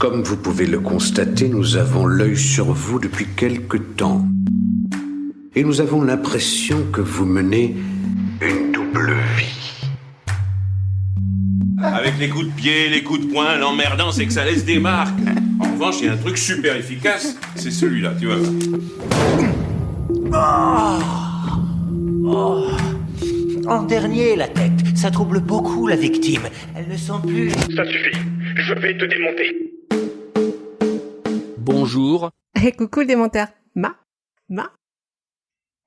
comme vous pouvez le constater, nous avons l'œil sur vous depuis quelque temps. Et nous avons l'impression que vous menez une double vie. Avec les coups de pied, les coups de poing, l'emmerdant, c'est que ça laisse des marques. En revanche, il y a un truc super efficace, c'est celui-là, tu vois. En dernier, la tête. Ça trouble beaucoup la victime. Elle ne sent plus... Ça suffit. Je vais te démonter. Bonjour. Coucou le démonteur. Ma.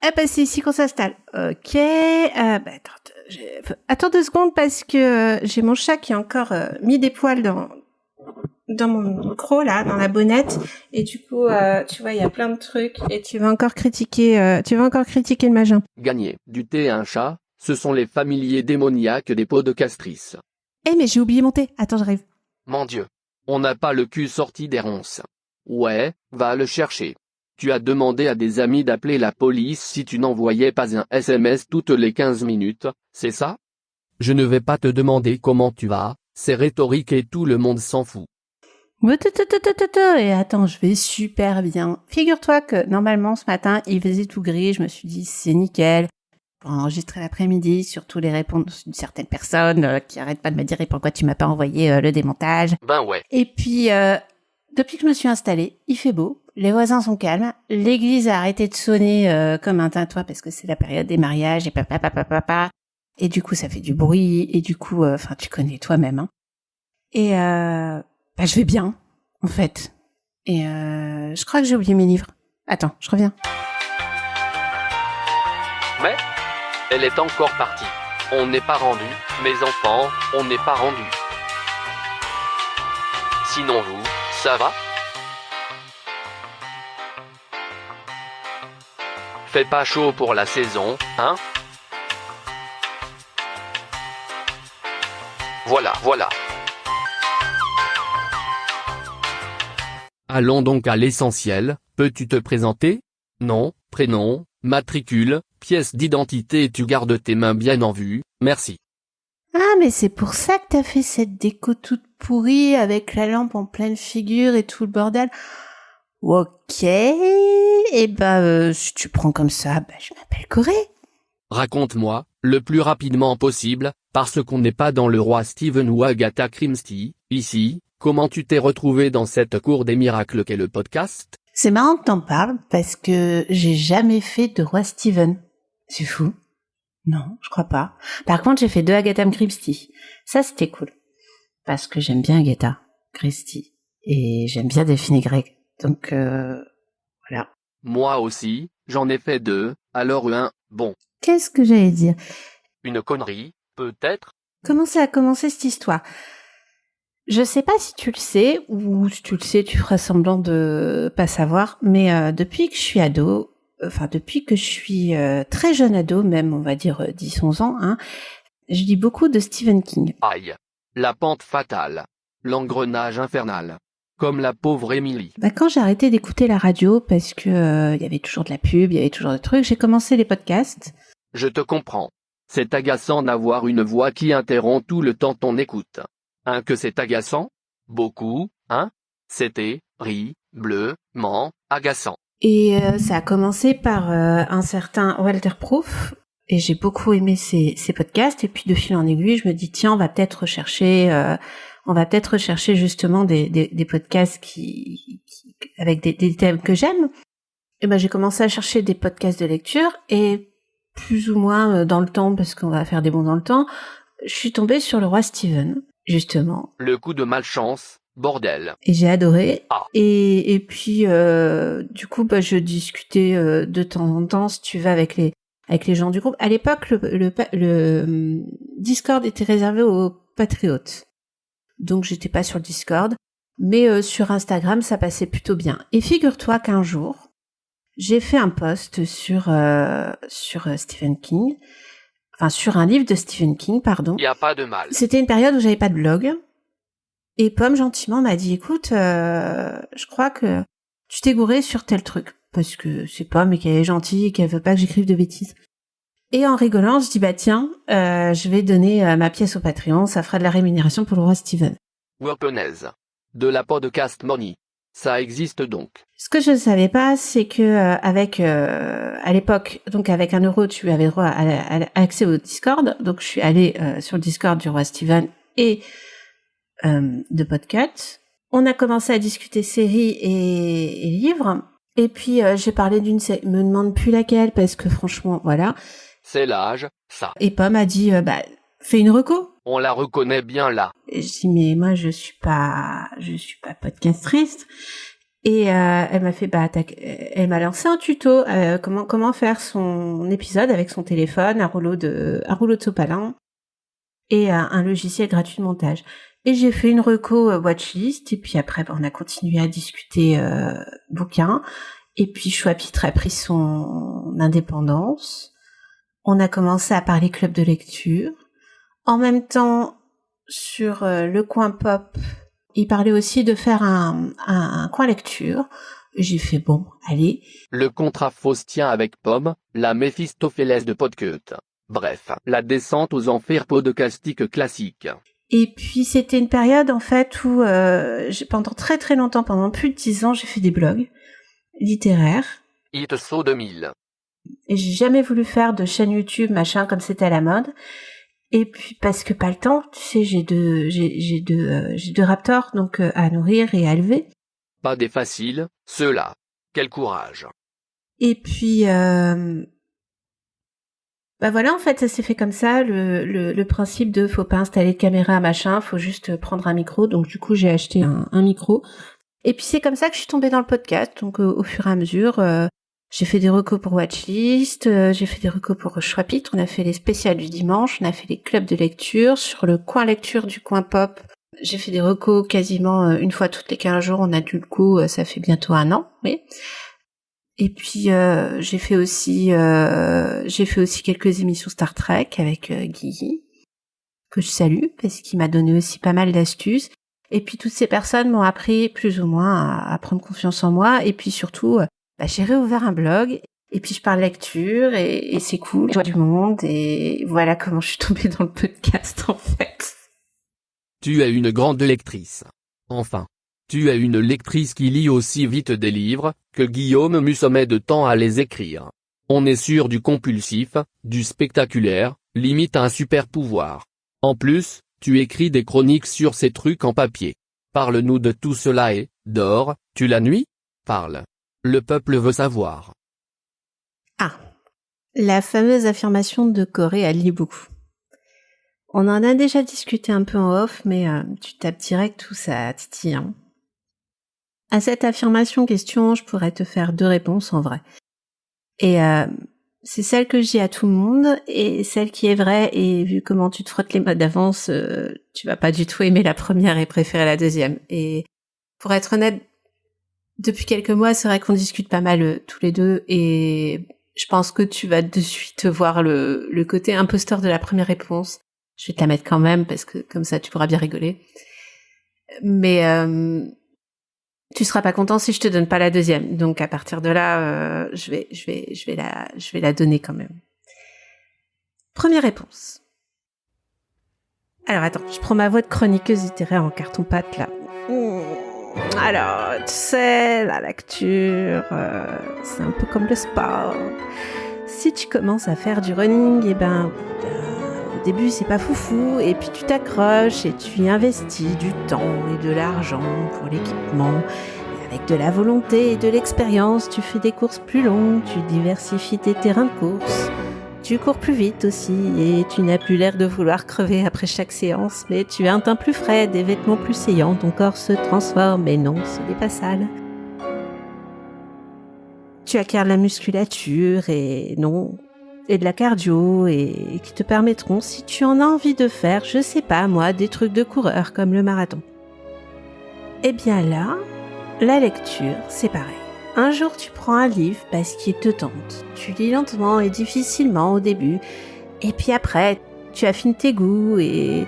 Ah bah c'est ici qu'on s'installe. Ok. Attends 2 secondes parce que j'ai mon chat qui a encore mis des poils dans mon micro là, dans la bonnette. Et du coup, tu vois, il y a plein de trucs. Et tu vas encore critiquer le magin. Gagner du thé à un chat, ce sont les familiers démoniaques des podcastrices. Mais j'ai oublié mon thé. Attends, j'arrive. Mon Dieu. On n'a pas le cul sorti des ronces. Ouais, va le chercher. Tu as demandé à des amis d'appeler la police si tu n'envoyais pas un SMS toutes les 15 minutes, c'est ça? Je ne vais pas te demander comment tu vas, c'est rhétorique et tout le monde s'en fout. Et attends, je vais super bien. Figure-toi que normalement ce matin, il faisait tout gris, je me suis dit c'est nickel. Pour enregistrer l'après-midi, surtout les réponses d'une certaine personne qui arrête pas de me dire et pourquoi tu m'as pas envoyé le démontage. Ben ouais. Et puis, depuis que je me suis installée, il fait beau, les voisins sont calmes, l'église a arrêté de sonner comme un tintouin parce que c'est la période des mariages et papa. Et du coup, ça fait du bruit et du coup, tu connais toi-même. Hein. Et je vais bien, en fait. Et je crois que j'ai oublié mes livres. Attends, je reviens. Mais elle est encore partie. On n'est pas rendu, mes enfants, on n'est pas rendu. Sinon vous, ça va? Fait pas chaud pour la saison, hein? Voilà. Allons donc à l'essentiel, peux-tu te présenter? Nom, prénom, matricule, pièce d'identité et tu gardes tes mains bien en vue, merci. Ah, mais c'est pour ça que t'as fait cette déco toute pourrie avec la lampe en pleine figure et tout le bordel. Ok, si tu prends comme ça, je m'appelle Corée. Raconte-moi, le plus rapidement possible, parce qu'on n'est pas dans le roi Steven ou Agatha Christie, ici, comment tu t'es retrouvé dans cette cour des miracles qu'est le podcast? C'est marrant que t'en parles, parce que j'ai jamais fait de roi Steven. C'est fou. Non, je crois pas. Par contre, j'ai fait 2 Agatha Christie. Ça, c'était cool. Parce que j'aime bien Agatha Christie. Et j'aime bien Delphine Greg. Donc, voilà. Moi aussi, j'en ai fait 2, alors bon. Qu'est-ce que j'allais dire? Une connerie, peut-être? Comment ça a commencé cette histoire? Je sais pas si tu le sais, ou si tu le sais, tu feras semblant de pas savoir, mais depuis que je suis ado, depuis que je suis très jeune ado, même on va dire 10-11 ans, hein, je lis beaucoup de Stephen King. Aïe. La pente fatale. L'engrenage infernal. Comme la pauvre Emily. Quand j'ai arrêté d'écouter la radio, parce que y avait toujours de la pub, il y avait toujours des trucs, j'ai commencé les podcasts. Je te comprends. C'est agaçant d'avoir une voix qui interrompt tout le temps ton écoute. Hein, que c'est agaçant? Beaucoup, hein? C'était, bleu-ment, agaçant. Et ça a commencé par un certain Walter Proof, et j'ai beaucoup aimé ses podcasts, et puis de fil en aiguille, je me dis tiens, on va peut-être rechercher justement des podcasts qui avec des thèmes que j'aime. Et j'ai commencé à chercher des podcasts de lecture, et plus ou moins dans le temps, parce qu'on va faire des bons dans le temps, je suis tombée sur le roi Steven, justement. Le coup de malchance, bordel. Et j'ai adoré. Ah. Et puis, du coup, je discutais de temps en temps, si tu veux, avec les gens du groupe. À l'époque, le Discord était réservé aux patriotes. Donc, j'étais pas sur le Discord. Mais sur Instagram, ça passait plutôt bien. Et figure-toi qu'un jour, j'ai fait un post sur Stephen King. Enfin, sur un livre de Stephen King, pardon. Y a pas de mal. C'était une période où j'avais pas de blog. Et Pomme, gentiment, m'a dit, écoute, je crois que tu t'es gouré sur tel truc. Parce que c'est Pomme et qu'elle est gentille et qu'elle veut pas que j'écrive de bêtises. Et en rigolant, je dis, tiens, je vais donner ma pièce au Patreon, ça fera de la rémunération pour le roi Steven. Weaponaise. De la podcast money. Ça existe donc. Ce que je ne savais pas, c'est que à l'époque, donc avec 1 euro, tu avais droit à accès au Discord. Donc je suis allée sur le Discord du roi Steven et de Podcut. On a commencé à discuter séries et livres. Et puis j'ai parlé d'une série, me demande plus laquelle parce que franchement, voilà. C'est l'âge, ça. Et Pomme a dit, fais une reco. On la reconnaît bien là. Et je dis, mais moi je suis pas podcastrice. Et elle m'a fait, elle m'a lancé un tuto, comment faire son épisode avec son téléphone, un rouleau de sopalin et un logiciel gratuit de montage. Et j'ai fait une reco watchlist, et puis après, on a continué à discuter bouquins, et puis Chapitre a pris son indépendance. On a commencé à parler club de lecture. En même temps, sur le coin pop, il parlait aussi de faire un coin lecture. J'ai fait, bon, allez. Le contrat faustien avec Pomme, la Méphistophélès de Podcut. Bref, la descente aux enfers podcastique classique. Et puis c'était une période en fait où pendant très très longtemps, pendant plus de 10 ans, j'ai fait des blogs littéraires. Itso 2000. Et j'ai jamais voulu faire de chaîne YouTube, machin, comme c'était à la mode. Et puis parce que pas le temps, tu sais, j'ai deux raptors, donc à nourrir et à élever. Pas des faciles, ceux-là. Quel courage. Et puis voilà, en fait, ça s'est fait comme ça, le principe de faut pas installer de caméra, machin, faut juste prendre un micro. Donc du coup, j'ai acheté un micro. Et puis c'est comme ça que je suis tombée dans le podcast. Donc au fur et à mesure, j'ai fait des recos pour Watchlist, j'ai fait des recos pour Chapitre, on a fait les spéciales du dimanche, on a fait les clubs de lecture. Sur le coin lecture du coin pop, j'ai fait des recos quasiment une fois toutes les 15 jours. On a du coup, ça fait bientôt 1 an, mais... Et puis j'ai fait aussi quelques émissions Star Trek avec Guy, que je salue parce qu'il m'a donné aussi pas mal d'astuces. Et puis toutes ces personnes m'ont appris plus ou moins à prendre confiance en moi. Et puis surtout, j'ai réouvert un blog. Et puis je parle lecture et c'est cool, je vois du monde. Et voilà comment je suis tombée dans le podcast en fait. Tu es une grande lectrice. Enfin. Tu es une lectrice qui lit aussi vite des livres, que Guillaume Musso met de temps à les écrire. On est sûr du compulsif, du spectaculaire, limite un super pouvoir. En plus, tu écris des chroniques sur ces trucs en papier. Parle-nous de tout cela et, dors, tu la nuit ? Parle. Le peuple veut savoir. Ah, la fameuse affirmation de Corée, elle lit beaucoup. On en a déjà discuté un peu en off, mais tu tapes direct tout ça titille, hein. À cette affirmation question, je pourrais te faire 2 réponses en vrai. Et c'est celle que je dis à tout le monde et celle qui est vraie, et vu comment tu te frottes les mains d'avance, tu vas pas du tout aimer la première et préférer la deuxième. Et pour être honnête, depuis quelques mois, c'est vrai qu'on discute pas mal tous les deux, et je pense que tu vas de suite voir le côté imposteur de la première réponse. Je vais te la mettre quand même parce que comme ça tu pourras bien rigoler. Mais tu seras pas content si je te donne pas la deuxième. Donc à partir de là, je vais la donner quand même. Première réponse. Alors attends, je prends ma voix de chroniqueuse littéraire en carton-pâte là. Alors, tu sais, la lecture, c'est un peu comme le sport. Si tu commences à faire du running, au début c'est pas foufou, et puis tu t'accroches et tu y investis du temps et de l'argent pour l'équipement. Et avec de la volonté et de l'expérience, tu fais des courses plus longues, tu diversifies tes terrains de course. Tu cours plus vite aussi, et tu n'as plus l'air de vouloir crever après chaque séance, mais tu as un teint plus frais, des vêtements plus saillants, ton corps se transforme, mais non, ce n'est pas sale. Tu acquiers de la musculature et de la cardio, et qui te permettront, si tu en as envie de faire, je sais pas moi, des trucs de coureur comme le marathon. Eh bien là, la lecture, c'est pareil. Un jour, tu prends un livre parce qu'il te tente. Tu lis lentement et difficilement au début. Et puis après, tu affines tes goûts et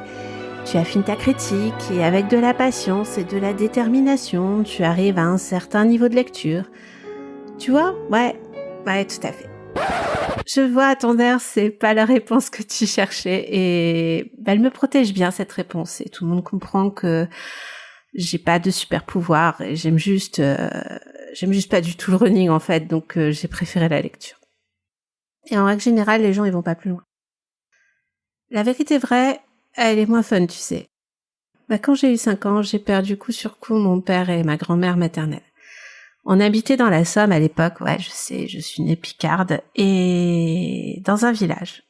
tu affines ta critique. Et avec de la patience et de la détermination, tu arrives à un certain niveau de lecture. Tu vois ? Ouais, tout à fait. Je vois à ton air, c'est pas la réponse que tu cherchais. Et elle me protège bien, cette réponse. Et tout le monde comprend que J'ai pas de super pouvoir et j'aime juste pas du tout le running en fait, donc j'ai préféré la lecture. Et en règle générale, les gens ils vont pas plus loin. La vérité vraie, elle est moins fun, tu sais. Quand j'ai eu 5 ans, j'ai perdu coup sur coup mon père et ma grand-mère maternelle. On habitait dans la Somme à l'époque, ouais, je sais, je suis née picarde, et dans un village.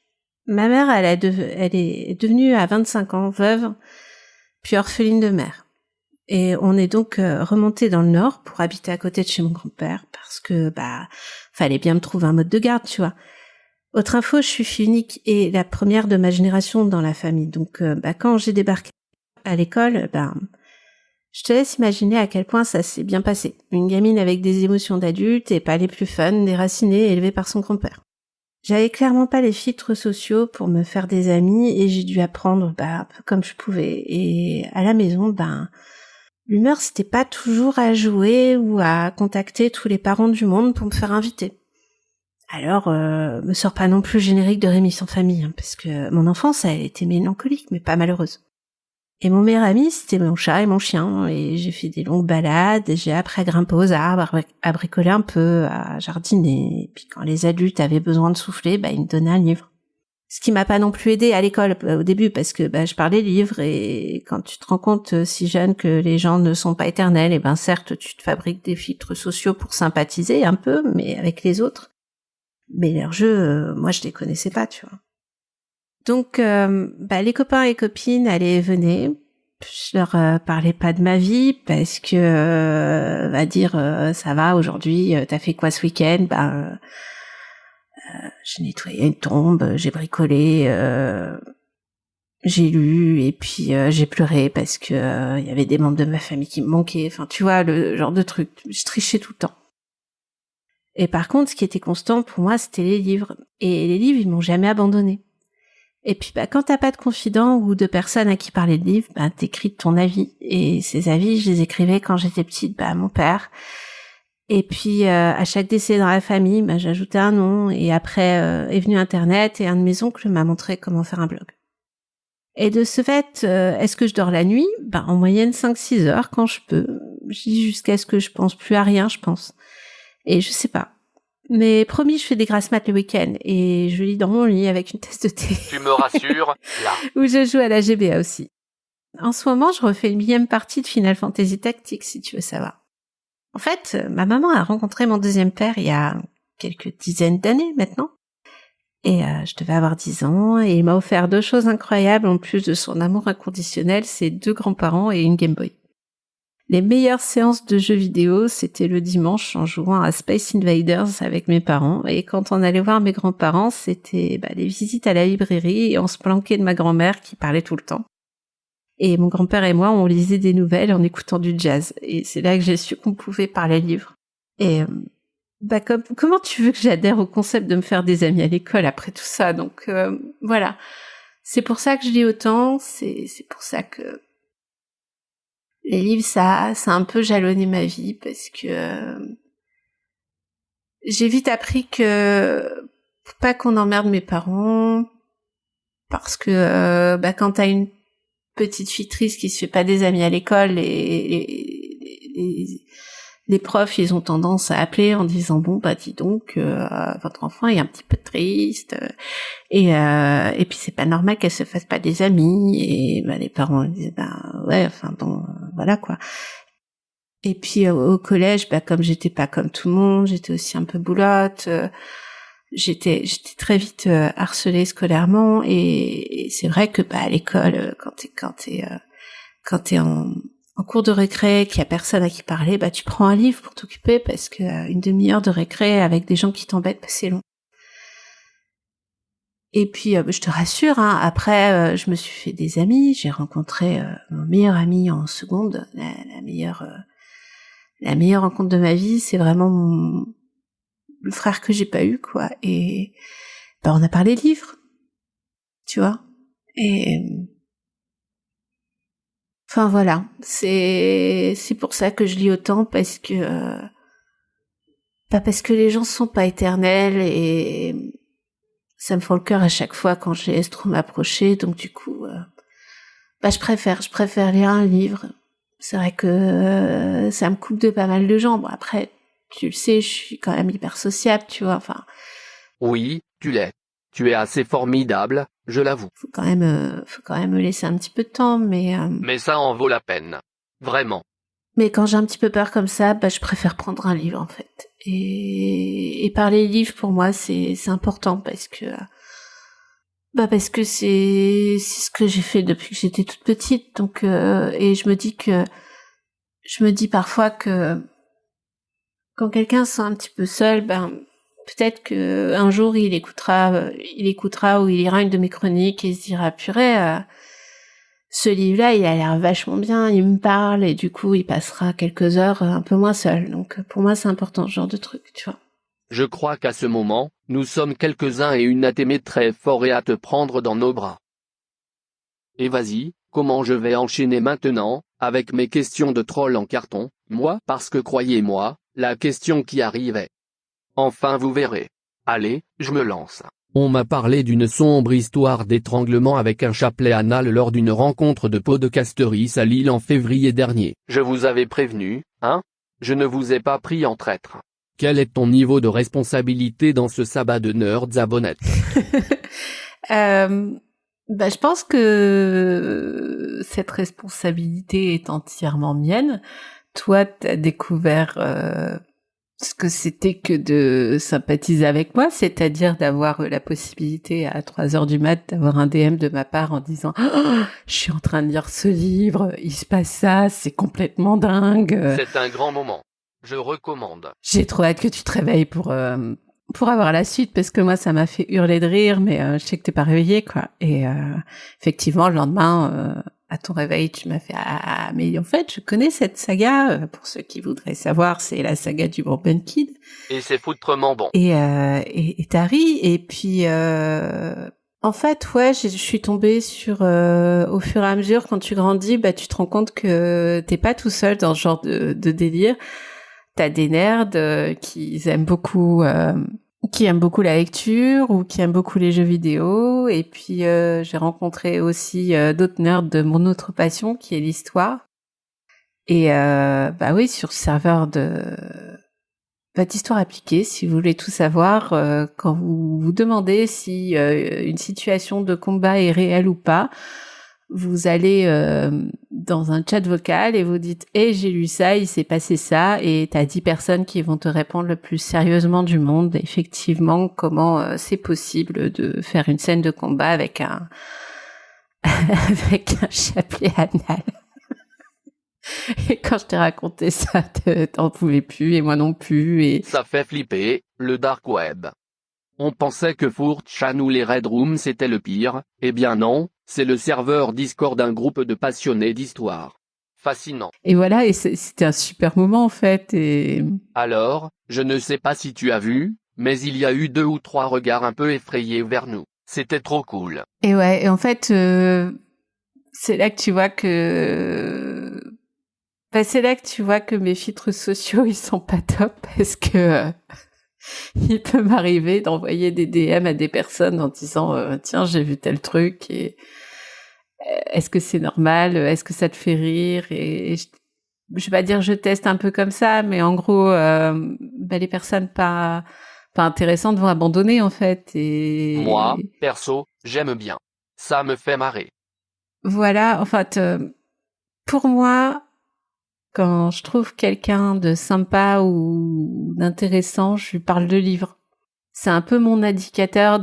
Ma mère, elle est devenue à 25 ans veuve, puis orpheline de mère. Et on est donc remonté dans le nord pour habiter à côté de chez mon grand-père, parce que, fallait bien me trouver un mode de garde, tu vois. Autre info, je suis fille unique et la première de ma génération dans la famille. Donc, quand j'ai débarqué à l'école, je te laisse imaginer à quel point ça s'est bien passé. Une gamine avec des émotions d'adulte et pas les plus fun, déracinée, élevée par son grand-père. J'avais clairement pas les filtres sociaux pour me faire des amis et j'ai dû apprendre, un peu comme je pouvais. Et à la maison, l'humeur, c'était pas toujours à jouer ou à contacter tous les parents du monde pour me faire inviter. Alors, me sors pas non plus le générique de Rémi sans famille, parce que mon enfance, elle était mélancolique, mais pas malheureuse. Et mon meilleur ami, c'était mon chat et mon chien, et j'ai fait des longues balades, et j'ai appris à grimper aux arbres, à bricoler un peu, à jardiner, et puis quand les adultes avaient besoin de souffler, ils me donnaient un livre. Ce qui m'a pas non plus aidé à l'école au début, parce que je parlais livres, et quand tu te rends compte si jeune que les gens ne sont pas éternels, et certes, tu te fabriques des filtres sociaux pour sympathiser un peu, mais avec les autres. Mais leurs jeux, moi je les connaissais pas, tu vois. Donc les copains et copines allaient venaient, je leur parlais pas de ma vie parce que dire ça va aujourd'hui, t'as fait quoi ce week-end? J'ai nettoyé une tombe, j'ai bricolé, j'ai lu et puis j'ai pleuré parce que il y avait des membres de ma famille qui me manquaient. Enfin, tu vois, le genre de truc. Je trichais tout le temps. Et par contre, ce qui était constant pour moi, c'était les livres. Et les livres, ils m'ont jamais abandonnée. Et puis, quand t'as pas de confident ou de personne à qui parler de livres, t'écris de ton avis. Et ces avis, je les écrivais quand j'étais petite, à mon père. Et puis, à chaque décès dans la famille, j'ajoutais un nom. Et après, est venu Internet et un de mes oncles m'a montré comment faire un blog. Et de ce fait, est-ce que je dors la nuit? En moyenne 5-6 heures quand je peux. Je dis jusqu'à ce que je pense plus à rien, je pense. Et je sais pas. Mais promis, je fais des grasses mat le week-end et je lis dans mon lit avec une tasse de thé. Tu me rassures, là. Où je joue à la GBA aussi. En ce moment, je refais une 10e partie de Final Fantasy Tactics, si tu veux savoir. En fait, ma maman a rencontré mon deuxième père il y a quelques dizaines d'années maintenant. Et je devais avoir 10 ans et il m'a offert 2 choses incroyables en plus de son amour inconditionnel, ses 2 grands-parents et une Game Boy. Les meilleures séances de jeux vidéo, c'était le dimanche en jouant à Space Invaders avec mes parents. Et quand on allait voir mes grands-parents, c'était les visites à la librairie et on se planquait de ma grand-mère qui parlait tout le temps. Et mon grand-père et moi, on lisait des nouvelles en écoutant du jazz. Et c'est là que j'ai su qu'on pouvait parler livres. Et comment tu veux que j'adhère au concept de me faire des amis à l'école après tout ça? Donc voilà. C'est pour ça que je lis autant, c'est pour ça que les livres, ça a un peu jalonné ma vie parce que j'ai vite appris que faut pas qu'on emmerde mes parents parce que quand t'as une petite fille triste qui se fait pas des amis à l'école, les profs, ils ont tendance à appeler en disant dis donc, votre enfant est un petit peu triste et puis c'est pas normal qu'elle se fasse pas des amis et les parents disent voilà quoi. Et puis au collège, comme j'étais pas comme tout le monde, j'étais aussi un peu boulotte, j'étais très vite harcelée scolairement et c'est vrai que à l'école quand t'es en cours de récré, qu'il y a personne à qui parler, tu prends un livre pour t'occuper parce que une demi-heure de récré avec des gens qui t'embêtent, c'est long. Et puis, je te rassure, après, je me suis fait des amis, j'ai rencontré mon meilleur ami en seconde, la meilleure rencontre de ma vie, c'est vraiment le frère que j'ai pas eu, quoi. Et on a parlé livres, tu vois. Et enfin voilà, c'est pour ça que je lis autant parce que parce que les gens sont pas éternels et ça me fend le cœur à chaque fois quand je laisse trop m'approcher. Donc du coup, je préfère lire un livre c'est vrai que ça me coupe de pas mal de gens. Bon, après, tu le sais, je suis quand même hyper sociable, tu vois. Enfin, Oui, tu l'es. Tu es assez formidable, je l'avoue. faut quand même me laisser un petit peu de temps, Mais ça en vaut la peine. Vraiment. mais quand j'ai un petit peu peur comme ça, bah, je préfère prendre un livre, en fait. Et parler livre, pour moi, c'est important parce que c'est ce que j'ai fait depuis que j'étais toute petite. Donc, et je me dis parfois que quand quelqu'un se sent un petit peu seul, ben, peut-être que un jour il écoutera ou il lira une de mes chroniques et il se dira, purée, ce livre-là, il a l'air vachement bien, il me parle, et du coup, il passera quelques heures un peu moins seul. Donc, pour moi, c'est important, ce genre de truc, tu vois. Je crois qu'à ce moment, nous sommes quelques-uns et une à t'aimer très fort et à te prendre dans nos bras. Et vas-y, comment je vais enchaîner maintenant, avec mes questions de troll en carton, moi, parce que croyez-moi, la question qui arrive est. Enfin vous verrez. Allez, je me lance. On m'a parlé d'une sombre histoire d'étranglement avec un chapelet anal lors d'une rencontre de podcasteries à Lille en février dernier. Je vous avais prévenu, hein? Je ne vous ai pas pris en traître. Quel est ton niveau de responsabilité dans ce sabbat de nerds à bonnette? Bah, je pense que cette responsabilité est entièrement mienne. Toi, t'as découvert ce que c'était que de sympathiser avec moi, c'est-à-dire d'avoir la possibilité à 3h du mat d'avoir un DM de ma part en disant oh, je suis en train de lire ce livre, il se passe ça, c'est complètement dingue. C'est un grand moment. Je recommande. J'ai trop hâte que tu te réveilles pour avoir la suite, parce que moi ça m'a fait hurler de rire, mais je sais que t'es pas réveillé, quoi. Et effectivement, le lendemain, à ton réveil, tu m'as fait ah, mais en fait je connais cette saga, pour ceux qui voudraient savoir, c'est la saga du Bourbon Kid. Et c'est foutrement bon. Et t'as ri, et puis en fait, ouais, je suis tombée sur au fur et à mesure, quand tu grandis, bah tu te rends compte que t'es pas tout seul dans ce genre de délire. T'as des nerds qui aiment beaucoup la lecture ou qui aiment beaucoup les jeux vidéo, et puis j'ai rencontré aussi d'autres nerds de mon autre passion qui est l'histoire. Et bah oui, sur ce serveur d'histoire appliquée, si vous voulez tout savoir, quand vous vous demandez si une situation de combat est réelle ou pas, vous allez dans un chat vocal et vous dites « Eh, j'ai lu ça, il s'est passé ça », et t'as 10 personnes qui vont te répondre le plus sérieusement du monde, effectivement, comment c'est possible de faire une scène de combat avec un chapelet anal. Et quand je t'ai raconté ça, t'en pouvais plus, et moi non plus, et... Ça fait flipper, le dark web. On pensait que 4chan ou les Red Rooms c'était le pire, eh bien non, c'est le serveur Discord d'un groupe de passionnés d'histoire. Fascinant. Et voilà, et c'était un super moment en fait, et... Alors, je ne sais pas si tu as vu, mais il y a eu 2 ou 3 regards un peu effrayés vers nous. C'était trop cool. Et ouais, et en fait, c'est là que tu vois que... Bah, c'est là que tu vois que mes filtres sociaux, ils sont pas top, parce que... il peut m'arriver d'envoyer des DM à des personnes en disant tiens, j'ai vu tel truc, et est-ce que c'est normal, est-ce que ça te fait rire, et je vais pas dire je teste un peu comme ça, mais en gros bah, les personnes pas intéressantes vont abandonner en fait. Et moi, perso, j'aime bien. Ça me fait marrer. Voilà, en fait, pour moi, quand je trouve quelqu'un de sympa ou d'intéressant, je lui parle de livres. C'est un peu mon indicateur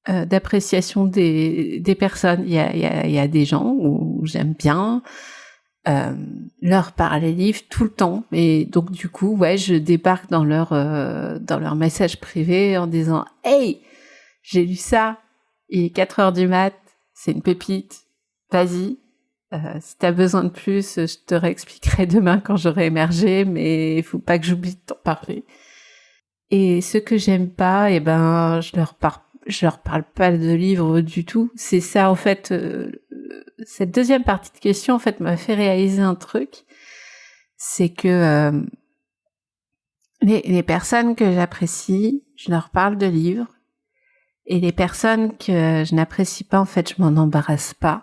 d'appréciation des personnes. Il y a des gens où j'aime bien leur parler livres tout le temps, et donc du coup, ouais, je débarque dans leur message privé en disant hey, j'ai lu ça, il est 4h du mat, c'est une pépite, vas-y. Si t'as besoin de plus, je te réexpliquerai demain quand j'aurai émergé, mais il faut pas que j'oublie de t'en parler. Et ceux que j'aime pas, eh ben, je leur parle pas de livres du tout. C'est ça, en fait, cette deuxième partie de question, en fait, m'a fait réaliser un truc. C'est que les personnes que j'apprécie, je leur parle de livres. Et les personnes que je n'apprécie pas, en fait, je m'en embarrasse pas.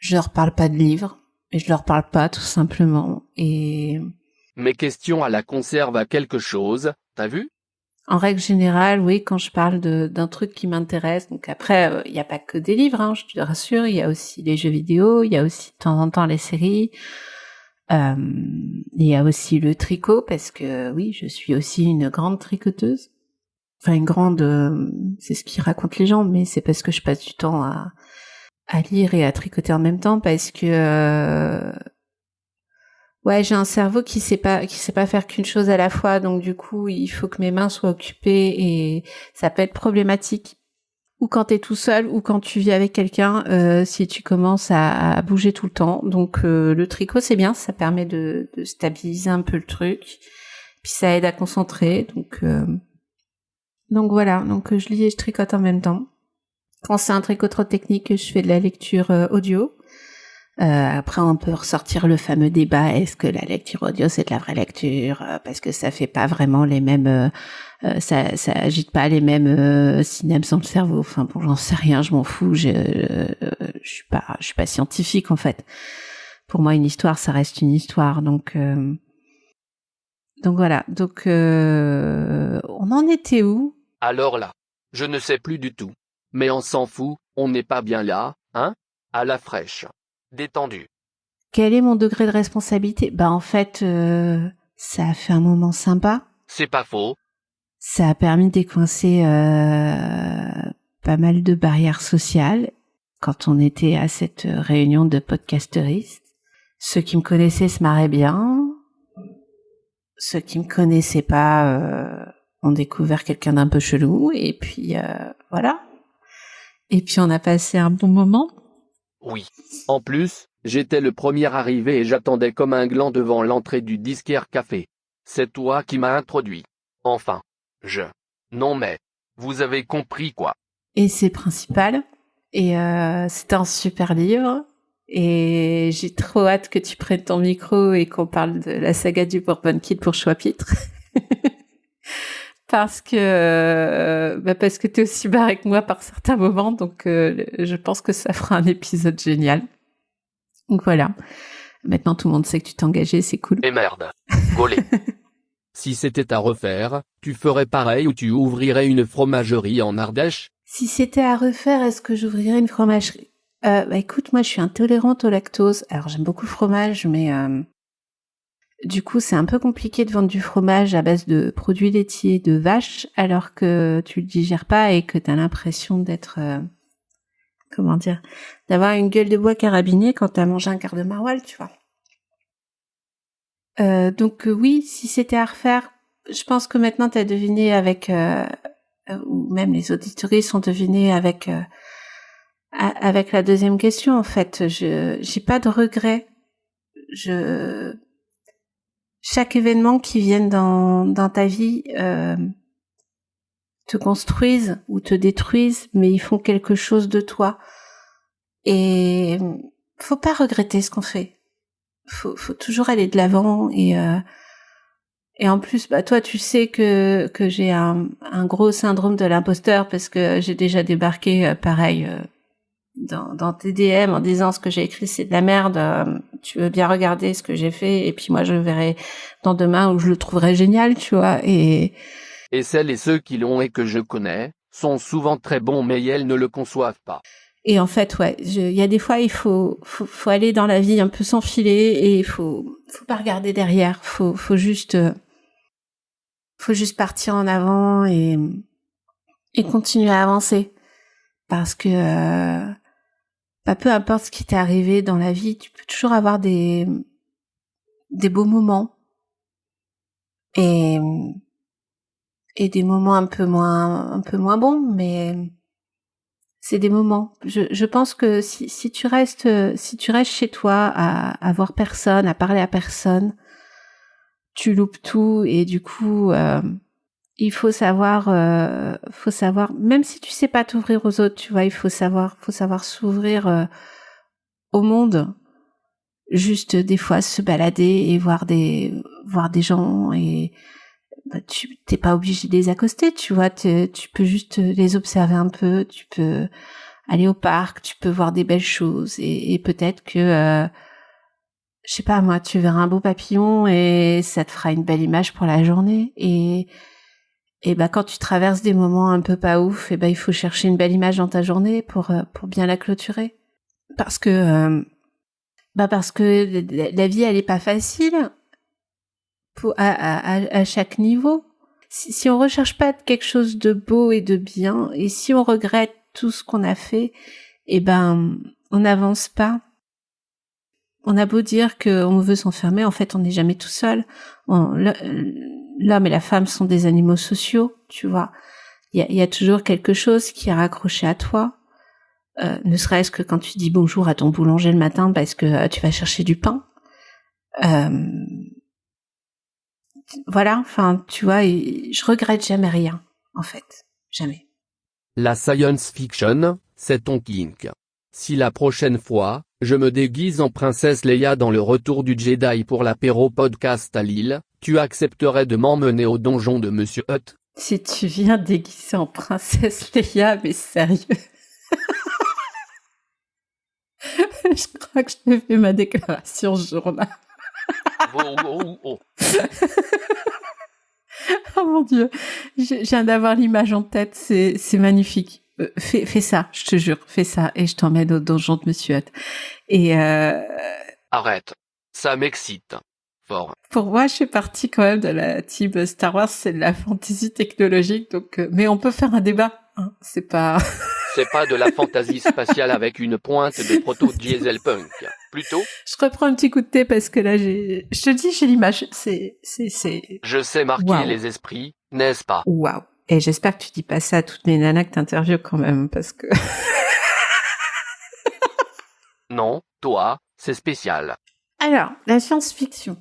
Je leur parle pas de livres, et je leur parle pas tout simplement. Et Mes questions à la conserve à quelque chose, t'as vu? en règle générale, oui, quand je parle d'un truc qui m'intéresse, donc après, il y a pas que des livres, hein, je te rassure, il y a aussi les jeux vidéo, il y a aussi de temps en temps les séries, il y a aussi le tricot, parce que oui, je suis aussi une grande tricoteuse. Enfin, une grande, c'est ce qu'ils racontent les gens, mais c'est parce que je passe du temps à lire et à tricoter en même temps, parce que ouais, j'ai un cerveau qui sait pas faire qu'une chose à la fois, donc du coup, il faut que mes mains soient occupées et ça peut être problématique. Ou quand t'es tout seul, ou quand tu vis avec quelqu'un, si tu commences à bouger tout le temps. Donc le tricot, c'est bien, ça permet de stabiliser un peu le truc, puis ça aide à concentrer. Donc voilà, donc je lis et je tricote en même temps. Quand c'est un tricot trop technique, je fais de la lecture audio. Après, on peut ressortir le fameux débat, est-ce que la lecture audio, c'est de la vraie lecture, parce que ça fait pas vraiment les mêmes... ça agite pas les mêmes synapses dans le cerveau. Enfin bon, j'en sais rien, je m'en fous. Je suis pas scientifique en fait. Pour moi, une histoire, ça reste une histoire. Donc voilà. Donc on en était où? Alors là, je ne sais plus du tout. Mais on s'en fout, on n'est pas bien là, hein? À la fraîche. Détendu. Quel est mon degré de responsabilité? Bah en fait, ça a fait un moment sympa. C'est pas faux. Ça a permis de décoincer pas mal de barrières sociales quand on était à cette réunion de podcasteristes. Ceux qui me connaissaient se marraient bien. Ceux qui me connaissaient pas ont découvert quelqu'un d'un peu chelou. Et puis voilà. Et puis on a passé un bon moment. Oui. En plus, j'étais le premier arrivé et j'attendais comme un gland devant l'entrée du disquaire café. C'est toi qui m'as introduit. Enfin. Non mais, vous avez compris quoi. Et c'est principal. Et c'est un super livre. Et j'ai trop hâte que tu prennes ton micro et qu'on parle de la saga du Bourbon Kid pour Choix-Pitre. parce que t'es aussi barré que moi par certains moments, donc je pense que ça fera un épisode génial. Donc voilà. Maintenant tout le monde sait que tu t'es engagé, c'est cool. Et merde. Gaulé. Si c'était à refaire, tu ferais pareil ou tu ouvrirais une fromagerie en Ardèche? Si c'était à refaire, est-ce que j'ouvrirais une fromagerie? Bah écoute, moi je suis intolérante au lactose. Alors j'aime beaucoup le fromage, mais du coup c'est un peu compliqué de vendre du fromage à base de produits laitiers de vache, alors que tu le digères pas et que t'as l'impression d'être, d'avoir une gueule de bois carabinée quand t'as mangé un quart de maroilles, tu vois. Donc oui, si c'était à refaire, je pense que maintenant t'as deviné avec, ou même les auditoristes ont deviné avec la deuxième question. En fait, j'ai pas de regrets. Chaque événement qui vienne dans ta vie te construisent ou te détruisent, mais ils font quelque chose de toi. Et faut pas regretter ce qu'on fait. Faut toujours aller de l'avant et en plus, bah toi, tu sais que j'ai un gros syndrome de l'imposteur parce que j'ai déjà débarqué pareil dans tes DM en disant ce que j'ai écrit c'est de la merde. Tu veux bien regarder ce que j'ai fait et puis moi je le verrai dans demain où je le trouverai génial, tu vois. Et celles et ceux qui l'ont et que je connais sont souvent très bons mais elles ne le conçoivent pas. Et en fait, ouais, il y a des fois, il faut aller dans la vie un peu s'enfiler et il faut pas regarder derrière. Faut juste partir en avant et continuer à avancer. Parce que, peu importe ce qui t'est arrivé dans la vie, tu peux toujours avoir des beaux moments. Et des moments un peu moins bons, mais c'est des moments. Je pense que si tu restes chez toi à voir personne, à parler à personne, tu loupes tout et du coup il faut savoir même si tu sais pas t'ouvrir aux autres, tu vois, il faut savoir s'ouvrir au monde. Juste des fois se balader et voir des gens et tu t'es pas obligé de les accoster, tu vois, tu peux juste les observer un peu, tu peux aller au parc, tu peux voir des belles choses et peut-être que je sais pas moi, tu verras un beau papillon et ça te fera une belle image pour la journée et bah quand tu traverses des moments un peu pas ouf, et bah il faut chercher une belle image dans ta journée pour bien la clôturer parce que la vie elle est pas facile à chaque niveau. Si on recherche pas quelque chose de beau et de bien et si on regrette tout ce qu'on a fait, et ben on n'avance pas. On a beau dire qu'on veut s'enfermer, en fait on n'est jamais tout seul. L'homme et la femme sont des animaux sociaux, tu vois. Il y a toujours quelque chose qui est raccroché à toi, ne serait-ce que quand tu dis bonjour à ton boulanger le matin parce que tu vas chercher du pain. Voilà, enfin, tu vois, je regrette jamais rien, en fait, jamais. La science fiction, c'est ton kink. Si la prochaine fois, je me déguise en princesse Leia dans le retour du Jedi pour l'apéro podcast à Lille, tu accepterais de m'emmener au donjon de Monsieur Hutt? Si tu viens déguisé en princesse Leia, mais sérieux. Je crois que je t'ai fait ma déclaration ce jour-là. Oh. Oh mon Dieu, je viens d'avoir l'image en tête, c'est magnifique. Fais ça, je te jure, fais ça et je t'emmène au donjon de Monsieur Hutt. Et Arrête, ça m'excite. Fort. Pour moi, je fais partie quand même de la team Star Wars, c'est de la fantasy technologique, donc mais on peut faire un débat, hein, c'est pas... C'est pas de la fantaisie spatiale avec une pointe de proto-dieselpunk. Plutôt. Je reprends un petit coup de thé parce que là, je te dis, j'ai l'image, c'est... Je sais marquer les esprits, n'est-ce pas? Waouh. Et j'espère que tu dis pas ça à toutes mes nanas que t'interviews quand même, parce que... Non, toi, c'est spécial. Alors, la science-fiction.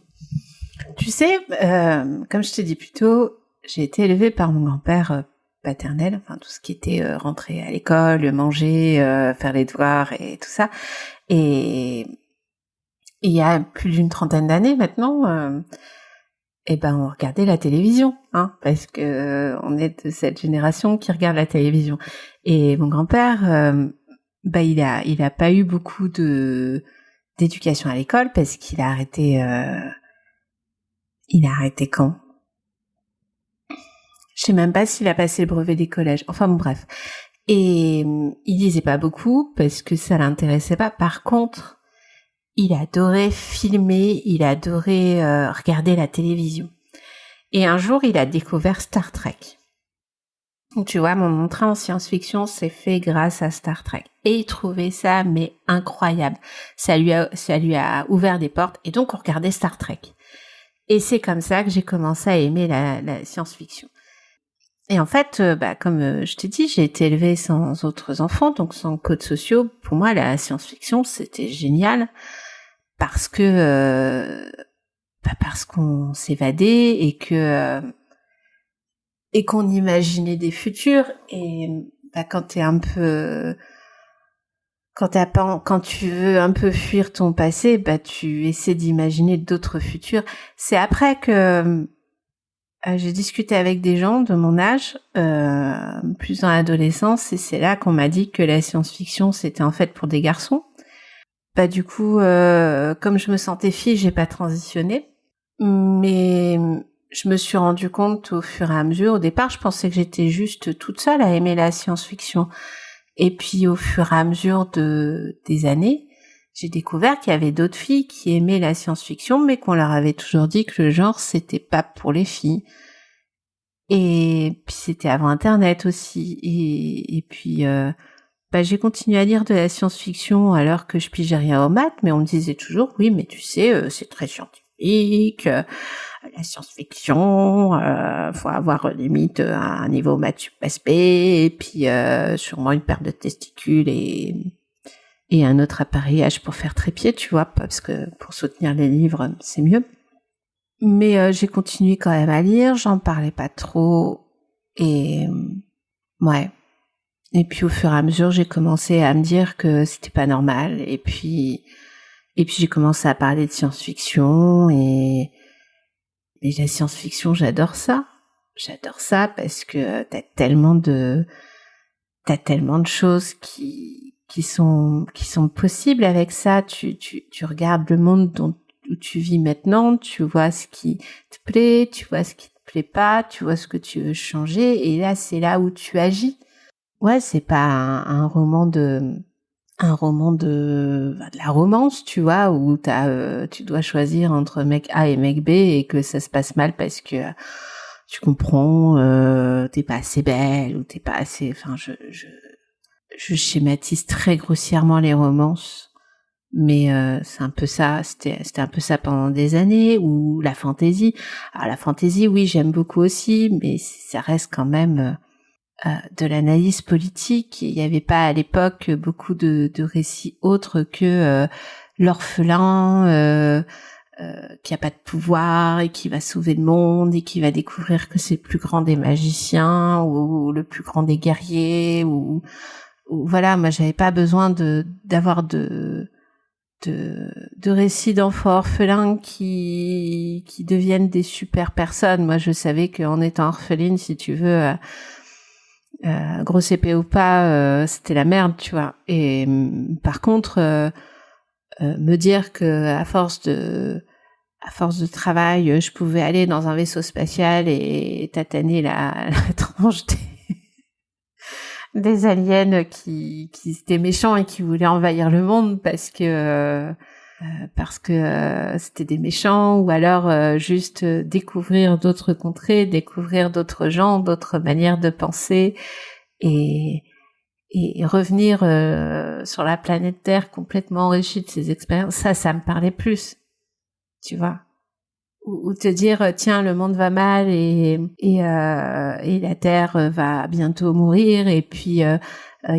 Tu sais, comme je t'ai dit plus tôt, j'ai été élevée par mon grand-père paternel, enfin tout ce qui était rentrer à l'école, manger, faire les devoirs et tout ça. Et il y a plus d'une trentaine d'années maintenant, on regardait la télévision, hein, parce que on est de cette génération qui regarde la télévision. Et mon grand-père, il a pas eu beaucoup d'éducation à l'école parce qu'il a arrêté. Il a arrêté quand? Je sais même pas s'il a passé le brevet des collèges. Enfin bon, bref. Et il lisait pas beaucoup parce que ça l'intéressait pas. Par contre, il adorait filmer, il adorait regarder la télévision. Et un jour, il a découvert Star Trek. Donc tu vois, mon entrée en science-fiction s'est fait grâce à Star Trek. Et il trouvait ça mais incroyable. Ça lui a ouvert des portes et donc on regardait Star Trek. Et c'est comme ça que j'ai commencé à aimer la science-fiction. Et en fait, comme je t'ai dit, j'ai été élevée sans autres enfants, donc sans codes sociaux. Pour moi, la science-fiction, c'était génial parce qu'on s'évadait et qu'on imaginait des futurs. Et quand tu veux un peu fuir ton passé, tu essaies d'imaginer d'autres futurs. C'est après que j'ai discuté avec des gens de mon âge, plus dans l'adolescence, et c'est là qu'on m'a dit que la science-fiction, c'était en fait pour des garçons. Du coup, comme je me sentais fille, j'ai pas transitionné. Mais je me suis rendu compte au fur et à mesure. Au départ, je pensais que j'étais juste toute seule à aimer la science-fiction. Et puis, au fur et à mesure des années, j'ai découvert qu'il y avait d'autres filles qui aimaient la science-fiction, mais qu'on leur avait toujours dit que le genre, c'était pas pour les filles. Et puis, c'était avant Internet aussi. Et puis, j'ai continué à lire de la science-fiction alors que je pigeais rien aux maths, mais on me disait toujours, oui, mais tu sais, c'est très scientifique, la science-fiction, faut avoir limite un niveau maths sup SP, et puis sûrement une paire de testicules et un autre appareillage pour faire trépied, tu vois, parce que pour soutenir les livres, c'est mieux. Mais j'ai continué quand même à lire, j'en parlais pas trop, et ouais. Et puis au fur et à mesure, j'ai commencé à me dire que c'était pas normal, et puis j'ai commencé à parler de science-fiction, et la science-fiction, j'adore ça. J'adore ça parce que t'as tellement de t'as tellement de choses qui sont possibles avec ça. Tu regardes le monde où tu vis maintenant, tu vois ce qui te plaît, tu vois ce qui te plaît pas, tu vois ce que tu veux changer, et là c'est là où tu agis. Ouais, c'est pas un roman de la romance, tu vois, où tu dois choisir entre mec A et mec B et que ça se passe mal parce que tu comprends, t'es pas assez belle ou t'es pas assez, enfin je schématise très grossièrement les romances, mais c'est un peu ça, c'était un peu ça pendant des années. Ou la fantaisie. Alors la fantaisie, oui, j'aime beaucoup aussi, mais ça reste quand même de l'analyse politique. Il n'y avait pas à l'époque beaucoup de récits autres que l'orphelin qui a pas de pouvoir et qui va sauver le monde et qui va découvrir que c'est le plus grand des magiciens ou le plus grand des guerriers ou voilà. Moi, j'avais pas besoin d'avoir de récits d'enfants orphelins qui deviennent des super personnes. Moi, je savais qu'en étant orpheline, si tu veux, grosse épée ou pas, c'était la merde, tu vois. Et par contre, me dire que à force de travail, je pouvais aller dans un vaisseau spatial et tataner la tranche des aliens qui étaient méchants et qui voulaient envahir le monde parce que c'était des méchants, ou alors juste découvrir d'autres contrées, découvrir d'autres gens, d'autres manières de penser et revenir sur la planète Terre complètement enrichie de ces expériences. Ça me parlait plus, tu vois. Ou te dire tiens, le monde va mal et la Terre va bientôt mourir, et puis il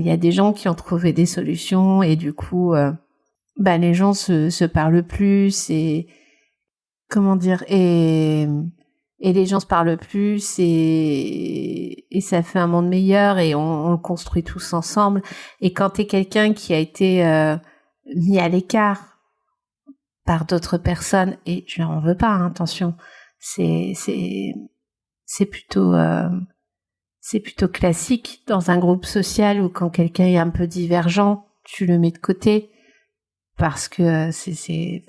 y a des gens qui ont trouvé des solutions et du coup les gens se parlent plus, et comment dire, et les gens se parlent plus et ça fait un monde meilleur et on le construit tous ensemble. Et quand t'es quelqu'un qui a été mis à l'écart par d'autres personnes, et je leur en veux pas, hein, attention, c'est plutôt classique dans un groupe social où quand quelqu'un est un peu divergent, tu le mets de côté parce que c'est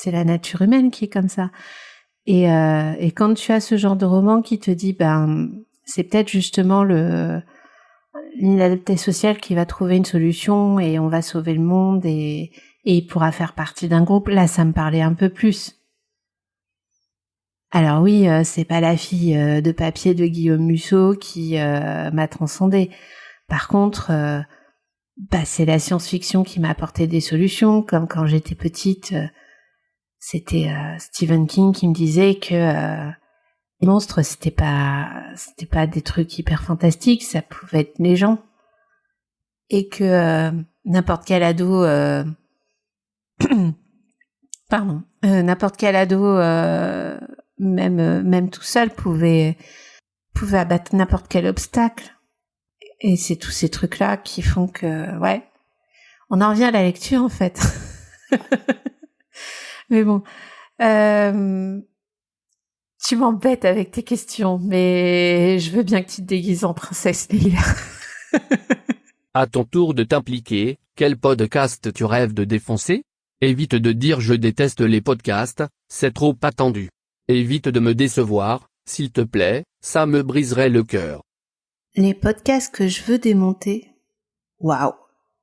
la nature humaine qui est comme ça. Et quand tu as ce genre de roman qui te dit c'est peut-être justement l'inadapté social qui va trouver une solution et on va sauver le monde et il pourra faire partie d'un groupe, là ça me parlait un peu plus. Alors oui, c'est pas la fille de papier de Guillaume Musso qui m'a transcendée. Par contre, c'est la science-fiction qui m'a apporté des solutions, comme quand j'étais petite, c'était Stephen King qui me disait que les monstres c'était pas des trucs hyper fantastiques, ça pouvait être les gens, et que n'importe quel ado n'importe quel ado même tout seul pouvait abattre n'importe quel obstacle. Et c'est tous ces trucs-là qui font que, ouais, on en revient à la lecture, en fait. Mais bon, tu m'embêtes avec tes questions, mais je veux bien que tu te déguises en princesse Leila. À ton tour de t'impliquer, quel podcast tu rêves de défoncer? Évite de dire je déteste les podcasts, c'est trop attendu. Évite de me décevoir, s'il te plaît, ça me briserait le cœur. Les podcasts que je veux démonter, waouh.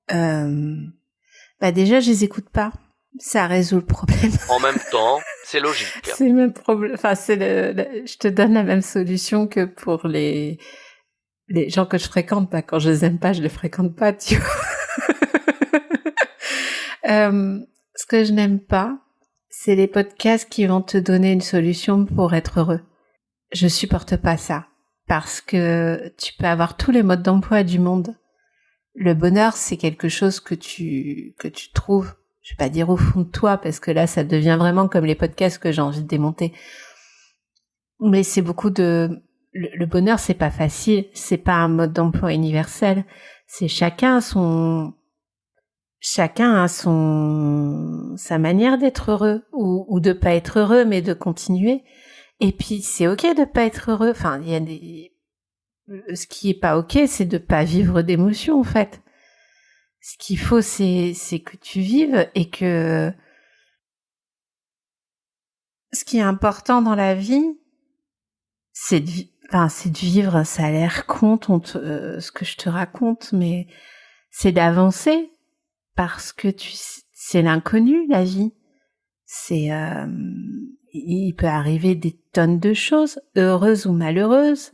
Déjà, je les écoute pas. Ça résout le problème. En même temps, c'est logique. C'est le même problème. Enfin, je te donne la même solution que pour les gens que je fréquente. Quand je les aime pas, je les fréquente pas, tu vois. Ce que je n'aime pas, c'est les podcasts qui vont te donner une solution pour être heureux. Je supporte pas ça. Parce que tu peux avoir tous les modes d'emploi du monde. Le bonheur, c'est quelque chose que tu trouves, je vais pas dire au fond de toi, parce que là, ça devient vraiment comme les podcasts que j'ai envie de démonter. Mais c'est beaucoup le bonheur, c'est pas facile, c'est pas un mode d'emploi universel. C'est chacun a sa manière d'être heureux, ou de pas être heureux, mais de continuer. Et puis, c'est ok de pas être heureux. Enfin, il y a Ce qui est pas ok, c'est de pas vivre d'émotions, en fait. Ce qu'il faut, c'est que tu vives et que ce qui est important dans la vie, c'est de vivre. Ça a l'air con, ce que je te raconte, mais c'est d'avancer parce que c'est l'inconnu, la vie. Il peut arriver des tonnes de choses, heureuses ou malheureuses.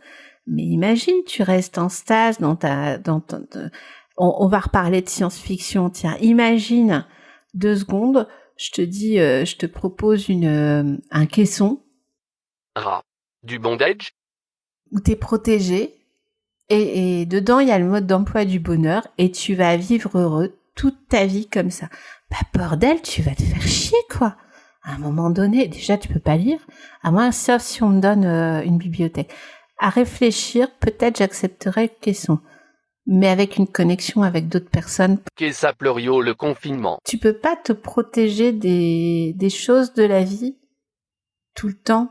Mais imagine, tu restes en stage on va reparler de science-fiction. Tiens, imagine 2 secondes, je te propose un caisson. Du bondage? Où t'es protégé. Et dedans, il y a le mode d'emploi du bonheur et tu vas vivre heureux toute ta vie comme ça. Bah, bordel, tu vas te faire chier, quoi. À un moment donné, déjà, tu peux pas lire. À moins, sauf si on me donne une bibliothèque. À réfléchir, peut-être j'accepterais le caisson. Mais avec une connexion avec d'autres personnes. Qu'est-ce que pleurio le confinement? Tu peux pas te protéger des choses de la vie tout le temps.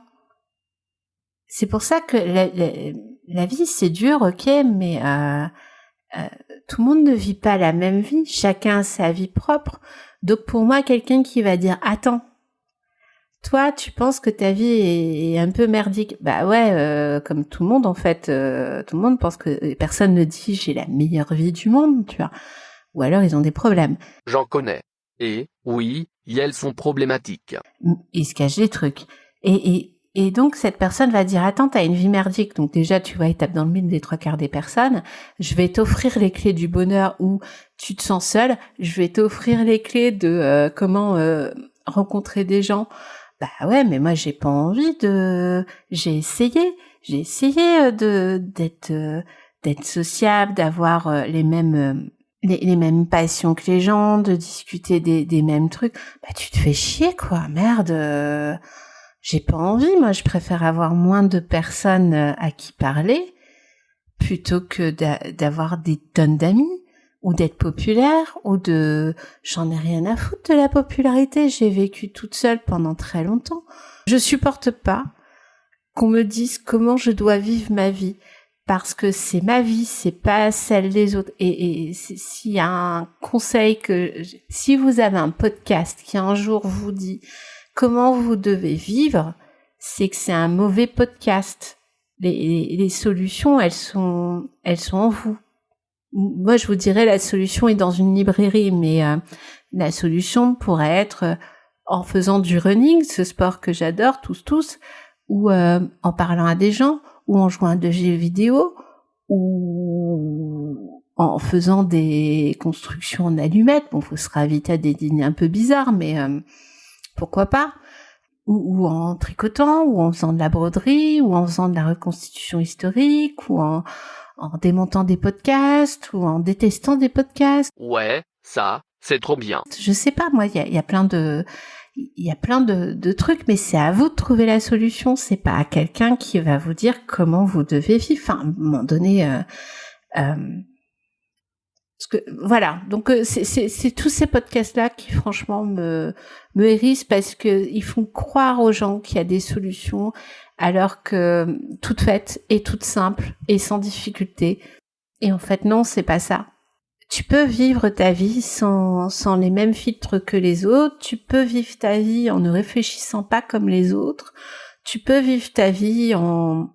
C'est pour ça que la vie, c'est dur, ok, mais tout le monde ne vit pas la même vie. Chacun a sa vie propre. Donc pour moi, quelqu'un qui va dire « Attends, toi, tu penses que ta vie est un peu merdique ?» Bah ouais, comme tout le monde en fait. Tout le monde pense que personne ne dit « J'ai la meilleure vie du monde », tu vois. Ou alors ils ont des problèmes. J'en connais. Et, oui, elles sont problématiques. Ils se cachent des trucs. Et donc, cette personne va dire, attends, t'as une vie merdique. Donc déjà, tu vois, il tape dans le mille des 3/4 des personnes. Je vais t'offrir les clés du bonheur où tu te sens seul. Je vais t'offrir les clés de comment rencontrer des gens. Bah ouais, mais moi, j'ai pas envie j'ai essayé d'être sociable, d'avoir les mêmes passions que les gens, de discuter des mêmes trucs. Bah, tu te fais chier, quoi. Merde. J'ai pas envie, moi je préfère avoir moins de personnes à qui parler plutôt que d'avoir des tonnes d'amis ou d'être populaire j'en ai rien à foutre de la popularité, j'ai vécu toute seule pendant très longtemps. Je supporte pas qu'on me dise comment je dois vivre ma vie parce que c'est ma vie, c'est pas celle des autres. Et s'il y a un conseil si vous avez un podcast qui un jour vous dit comment vous devez vivre, c'est que c'est un mauvais podcast. Les solutions, elles sont en vous. Moi, je vous dirais la solution est dans une librairie, mais la solution pourrait être en faisant du running, ce sport que j'adore, tous, ou en parlant à des gens, ou en jouant à des jeux vidéo, ou en faisant des constructions en allumettes. Bon, faut se raviter à des dîners un peu bizarres, mais pourquoi pas, ou en tricotant, ou en faisant de la broderie, ou en faisant de la reconstitution historique, ou en démontant des podcasts, ou en détestant des podcasts. Ouais, ça, c'est trop bien. Je sais pas, moi, il y a plein de trucs, mais c'est à vous de trouver la solution. C'est pas à quelqu'un qui va vous dire comment vous devez vivre. Enfin, à un moment donné, parce que voilà, donc c'est tous ces podcasts-là qui franchement me hérissent parce que ils font croire aux gens qu'il y a des solutions alors que toutes faites et toutes simples et sans difficulté. Et en fait non, c'est pas ça. Tu peux vivre ta vie sans les mêmes filtres que les autres. Tu peux vivre ta vie en ne réfléchissant pas comme les autres. Tu peux vivre ta vie en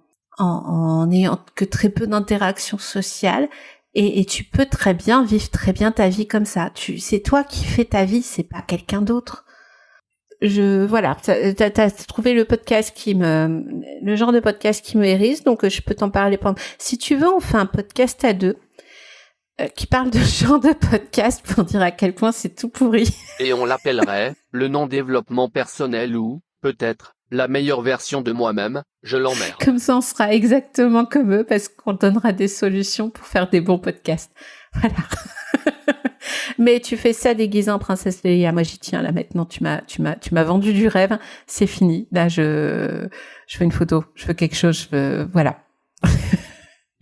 ayant que très peu d'interactions sociales. Et tu peux très bien vivre très bien ta vie comme ça. C'est toi qui fais ta vie, c'est pas quelqu'un d'autre. Voilà, t'as trouvé le genre de podcast qui me hérisse, donc je peux t'en parler pendant. Si tu veux, on fait un podcast à 2 qui parle de ce genre de podcast pour dire à quel point c'est tout pourri. Et on l'appellerait le non-développement personnel ou, peut-être, la meilleure version de moi-même, je l'emmerde. Comme ça, on sera exactement comme eux parce qu'on donnera des solutions pour faire des bons podcasts. Voilà. Mais tu fais ça déguisé en princesse Leia. Moi, j'y tiens là maintenant. Tu m'as vendu du rêve. C'est fini. Là, je veux une photo. Je veux quelque chose. Voilà.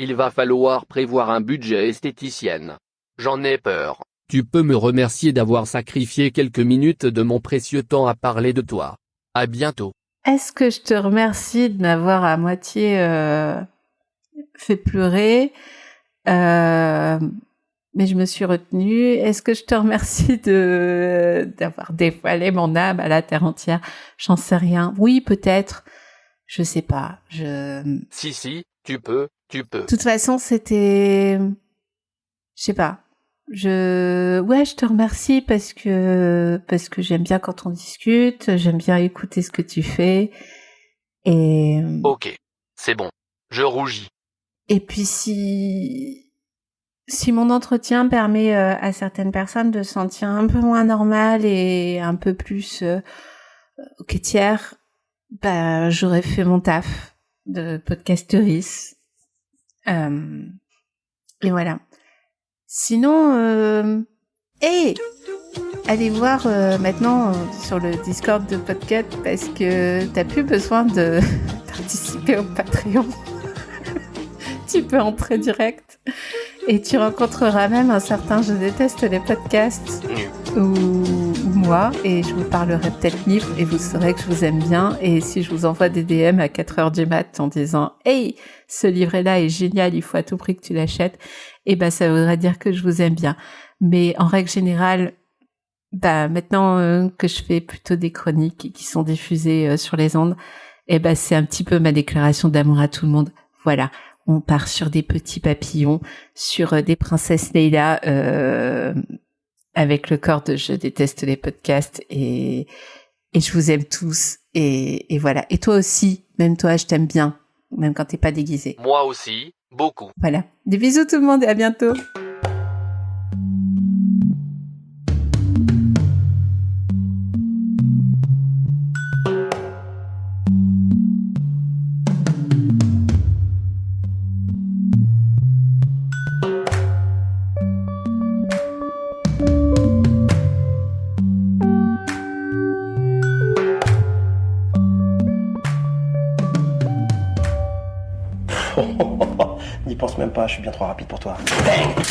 Il va falloir prévoir un budget esthéticienne. J'en ai peur. Tu peux me remercier d'avoir sacrifié quelques minutes de mon précieux temps à parler de toi. À bientôt. Est-ce que je te remercie de m'avoir à moitié fait pleurer. Mais je me suis retenue. Est-ce que je te remercie d'avoir dévoilé mon âme à la terre entière? J'en sais rien. Oui, peut-être. Je sais pas. Si, tu peux. De toute façon, c'était... Je sais pas. Ouais, je te remercie parce que j'aime bien quand on discute, j'aime bien écouter ce que tu fais. Et... Ok, c'est bon. Je rougis. Et puis si mon entretien permet à certaines personnes de se sentir un peu moins normales et un peu plus quêtières, j'aurais fait mon taf de podcasterise. Et voilà. Sinon, allez voir maintenant sur le Discord de Podcut parce que t'as plus besoin de participer au Patreon. Tu peux entrer direct et tu rencontreras même un certain Je déteste les podcasts ou moi et je vous parlerai peut-être livre et vous saurez que je vous aime bien et si je vous envoie des DM à 4h du mat en disant « Hey, ce livret-là est génial, il faut à tout prix que tu l'achètes », ça voudrait dire que je vous aime bien. Mais en règle générale, maintenant que je fais plutôt des chroniques qui sont diffusées sur les ondes, c'est un petit peu ma déclaration d'amour à tout le monde. Voilà. On part sur des petits papillons, sur des princesses Leila, avec le corps de Je déteste les podcasts et je vous aime tous et voilà. Et toi aussi, même toi, je t'aime bien, même quand t'es pas déguisé. Moi aussi, beaucoup. Voilà. Des bisous tout le monde et à bientôt. N'y pense même pas, je suis bien trop rapide pour toi. Bang!